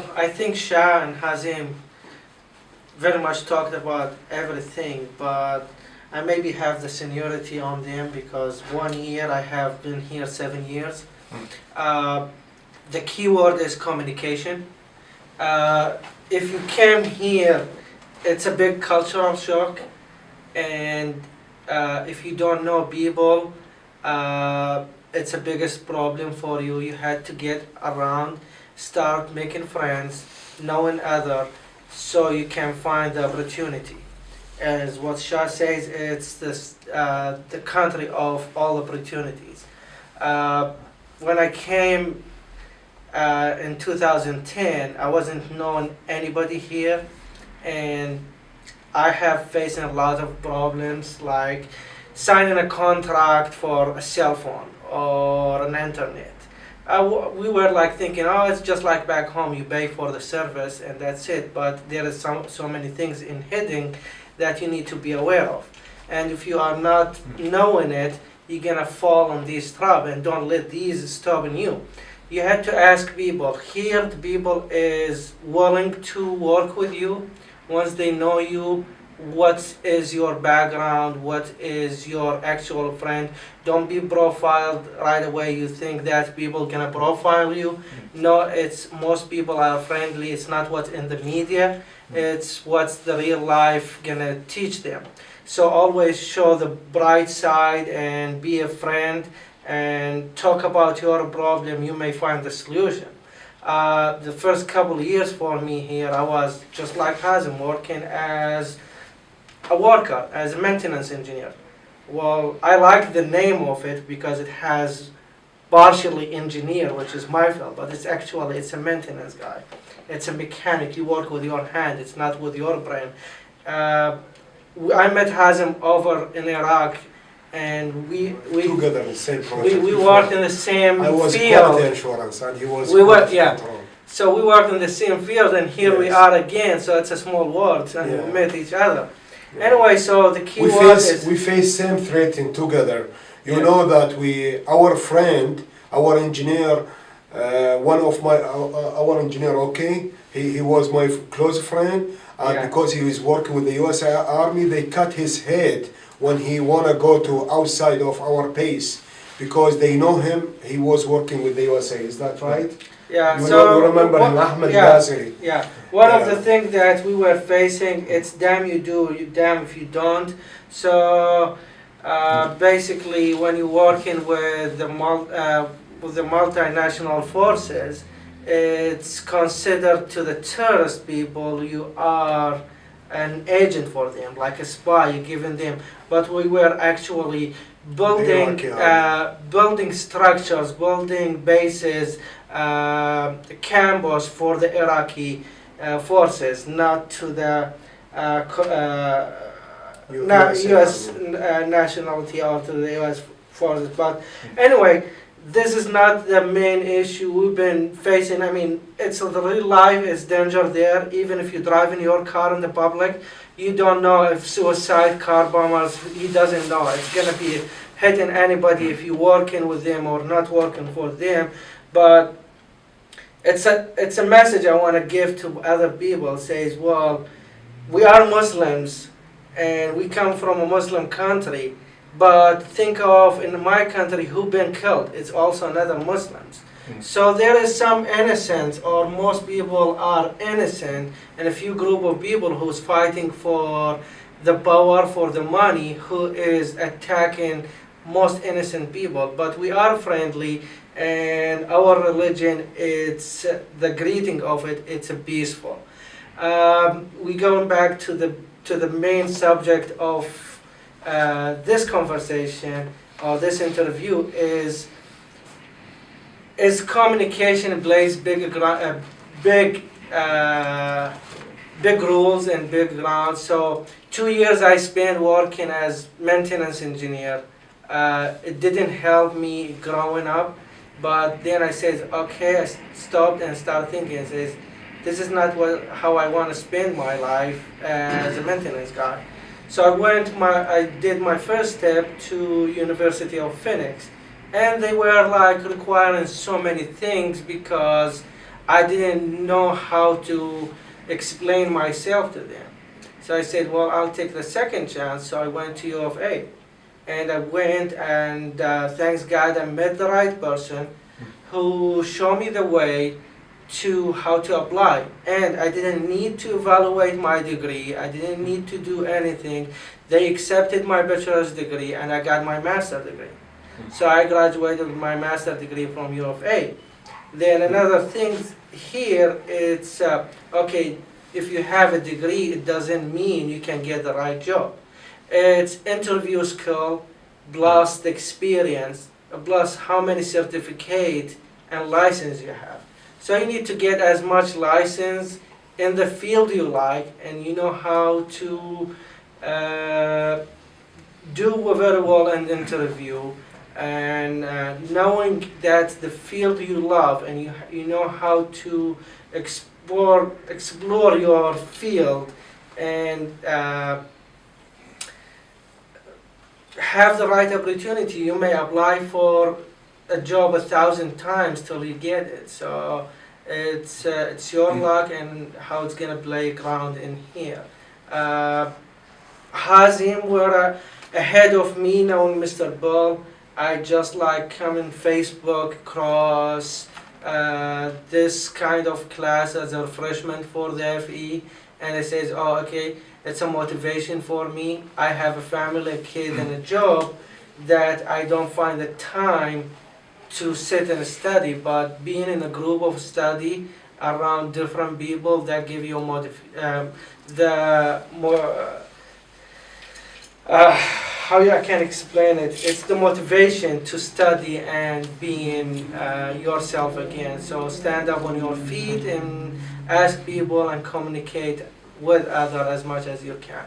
I think Shah and Hazim very much talked about everything, but I maybe have the seniority on them because 1 year I have been here 7 years. Uh, the key word is communication. If you came here, it's a big cultural shock, and if you don't know people, it's the biggest problem for you. You had to get around, start making friends, knowing other, so you can find the opportunity. As what Shah says, it's the country of all opportunities. Uh, when I came in 2010, I wasn't knowing anybody here, and I have faced a lot of problems like signing a contract for a cell phone or an internet. We were like thinking, oh, it's just like back home. You pay for the service and that's it. But there is so many things in hidden that you need to be aware of. And if you are not knowing it, you're gonna fall on these trap, and don't let these stop you. You have to ask people. Here, the people is willing to work with you once they know you. What is your background? What is your actual friend? Don't be profiled right away. You think that people gonna profile you. No, it's most people are friendly. It's not what's in the media. It's what's the real life gonna teach them. So always show the bright side and be a friend and talk about your problem. You may find the solution. The first couple of years for me here, I was just like Hazem, working as a worker, as a maintenance engineer. Well, I like the name of it because it has partially engineer, which is my field, but it's a maintenance guy. It's a mechanic. You work with your hand. It's not with your brain. Uh, I met Hazem over in Iraq, and we together in the same project. we worked in the same I was field. quality insurance and he was We were- quality yeah. control. So we worked in the same field, and here we Yes. are again. So it's a small world, and Yeah. we met each other. Yeah. Anyway, so the key we word face is we face same threat in together. You Yeah. know that our friend, our engineer, one of my our engineer, okay, he was my close friend, and Yeah. because he was working with the U.S. Army, they cut his head when he wanna go to outside of our base because they know him. He was working with the USA. Is that right? yeah. You So know, you remember him, Ahmed yeah, Basri. yeah. One of Yeah. the things that we were facing, it's damn you do, you damn if you don't. So basically, when you're working with the multinational forces, it's considered to the terrorist people you are an agent for them, like a spy. You're giving them, but we were actually building building structures, building bases, campus for the Iraqi forces, not to the U.S. Nationality or to the U.S. forces. But anyway, this is not the main issue we've been facing. I mean, it's the real life is danger there. Even if you drive in your car in the public, you don't know if suicide car bombers. He doesn't know. It's gonna be hitting anybody if you're working with them or not working for them. But it's a message I want to give to other people. Says, well, we are Muslims and we come from a Muslim country. But think of in my country who been killed. It's also another Muslims. So there is some innocence, or most people are innocent, and a few group of people who's fighting for the power, for the money, who is attacking most innocent people. But we are friendly, and our religion, it's the greeting of it. It's a peaceful. We going back to the main subject of this conversation or this interview is communication plays big rules and big grounds. So 2 years I spent working as maintenance engineer. It didn't help me growing up, but then I said, okay, I stopped and started thinking. I says, this is not how I want to spend my life as a maintenance guy. So I did my first step to University of Phoenix, and they were like requiring so many things because I didn't know how to explain myself to them. So I said, well, I'll take the second chance. So I went to U of A. And I went, and thanks God I met the right person who showed me the way to how to apply. And I didn't need to evaluate my degree. I didn't need to do anything. They accepted my bachelor's degree, and I got my master's degree. So I graduated with my master's degree from U of A. Then another thing here, it's okay, if you have a degree, it doesn't mean you can get the right job. It's interview skill plus the experience plus how many certificate and license you have. So you need to get as much license in the field you like, and you know how to do very well in the interview, and knowing that the field you love, and you know how to explore your field, and have the right opportunity. You may apply for a job 1,000 times till you get it. So it's your luck and how it's gonna play ground in here. Hazim were ahead of me, knowing Mr. Bull. I just like coming Facebook cross this kind of class as a freshman for the FE, and it says, oh, okay, it's a motivation for me. I have a family, a kid, and a job that I don't find the time to sit and study, but being in a group of study around different people, that give you the more how I can explain it, it's the motivation to study and being yourself again. So stand up on your feet and ask people and communicate with others as much as you can.